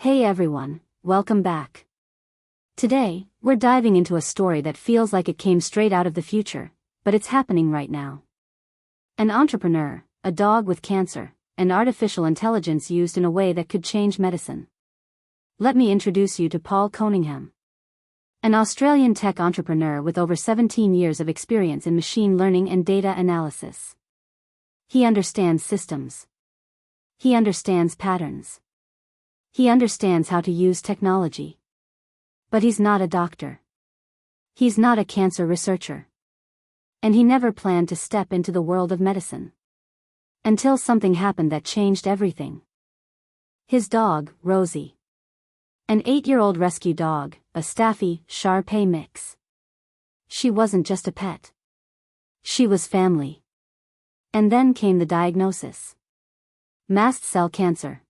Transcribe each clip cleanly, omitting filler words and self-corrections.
Hey everyone, welcome back. Today, we're diving into a story that feels like it came straight out of the future, but it's happening right now. An entrepreneur, a dog with cancer, and artificial intelligence used in a way that could change medicine. Let me introduce you to Paul Cunningham. An Australian tech entrepreneur with over 17 years of experience in machine learning and data analysis. He understands systems. He understands patterns. He understands how to use technology. But he's not a doctor. He's not a cancer researcher. And he never planned to step into the world of medicine. Until something happened that changed everything. His dog, Rosie. An 8-year-old rescue dog, a Staffy, Shar-Pei mix. She wasn't just a pet. She was family. And then came the diagnosis. Mast cell cancer.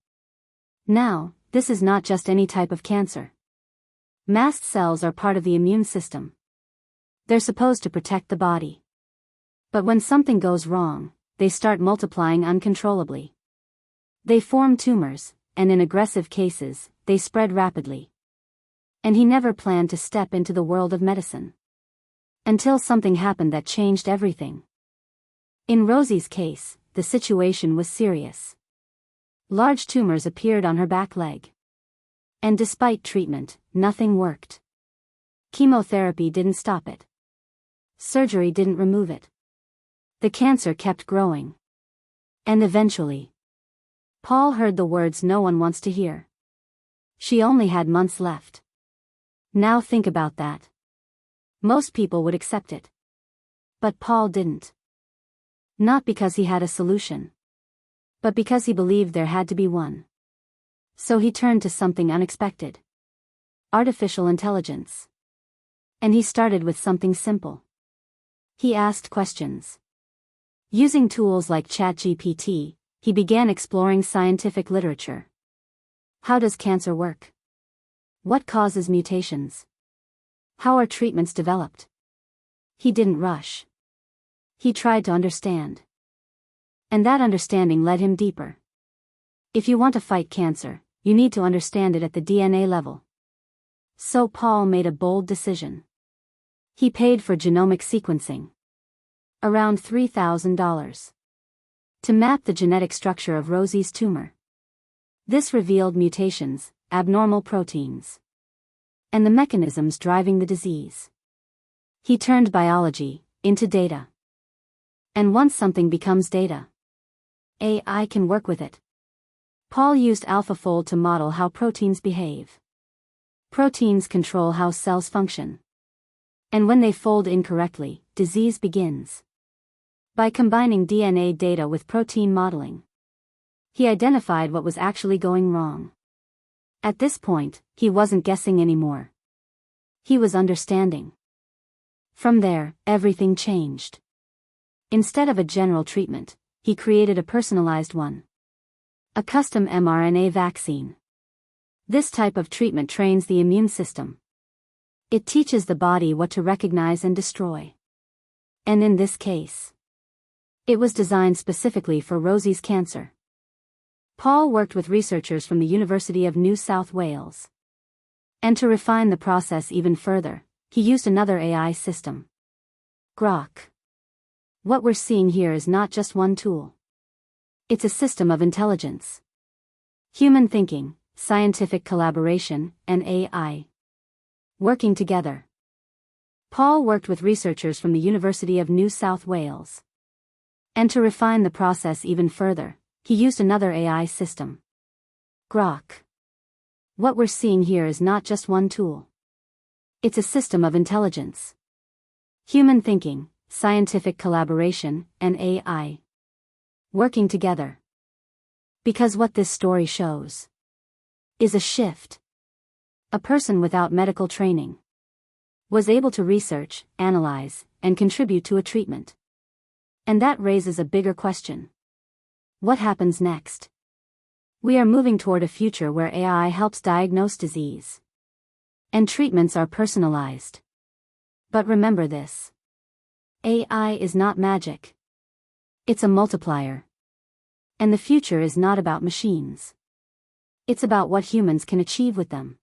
Now, this is not just any type of cancer. Mast cells are part of the immune system. They're supposed to protect the body. But when something goes wrong, they start multiplying uncontrollably. They form tumors, and in aggressive cases, they spread rapidly. And he never planned to step into the world of medicine. Until something happened that changed everything. In Rosie's case, the situation was serious. Large tumors appeared on her back leg. And despite treatment, nothing worked. Chemotherapy didn't stop it. Surgery didn't remove it. The cancer kept growing. And eventually, Paul heard the words no one wants to hear. She only had months left. Now think about that. Most people would accept it. But Paul didn't. Not because he had a solution. But because he believed there had to be one. So he turned to something unexpected. Artificial intelligence. And he started with something simple. He asked questions. Using tools like ChatGPT, he began exploring scientific literature. How does cancer work? What causes mutations? How are treatments developed? He didn't rush. He tried to understand. And that understanding led him deeper. If you want to fight cancer, you need to understand it at the DNA level. So Paul made a bold decision. He paid for genomic sequencing. Around $3,000. To map the genetic structure of Rosie's tumor. This revealed mutations, abnormal proteins. And the mechanisms driving the disease. He turned biology into data. And once something becomes data, AI can work with it. Paul used AlphaFold to model how proteins behave. Proteins control how cells function. And when they fold incorrectly, disease begins. By combining DNA data with protein modeling, he identified what was actually going wrong. At this point, he wasn't guessing anymore. He was understanding. From there, everything changed. Instead of a general treatment, he created a personalized one. A custom mRNA vaccine. This type of treatment trains the immune system. It teaches the body what to recognize and destroy. And in this case, it was designed specifically for Rosie's cancer. Paul worked with researchers from the University of New South Wales. And to refine the process even further, he used another AI system. Grok. What we're seeing here is not just one tool. It's a system of intelligence. Human thinking, scientific collaboration, and AI. Working together. Paul worked with researchers from the University of New South Wales. And to refine the process even further, he used another AI system. Grok. What we're seeing here is not just one tool. It's a system of intelligence. Human thinking, scientific collaboration, and AI. Working together. Because what this story shows is a shift. A person without medical training was able to research, analyze, and contribute to a treatment. And that raises a bigger question. What happens next? We are moving toward a future where AI helps diagnose disease. And treatments are personalized. But remember this. AI is not magic. It's a multiplier. And the future is not about machines. It's about what humans can achieve with them.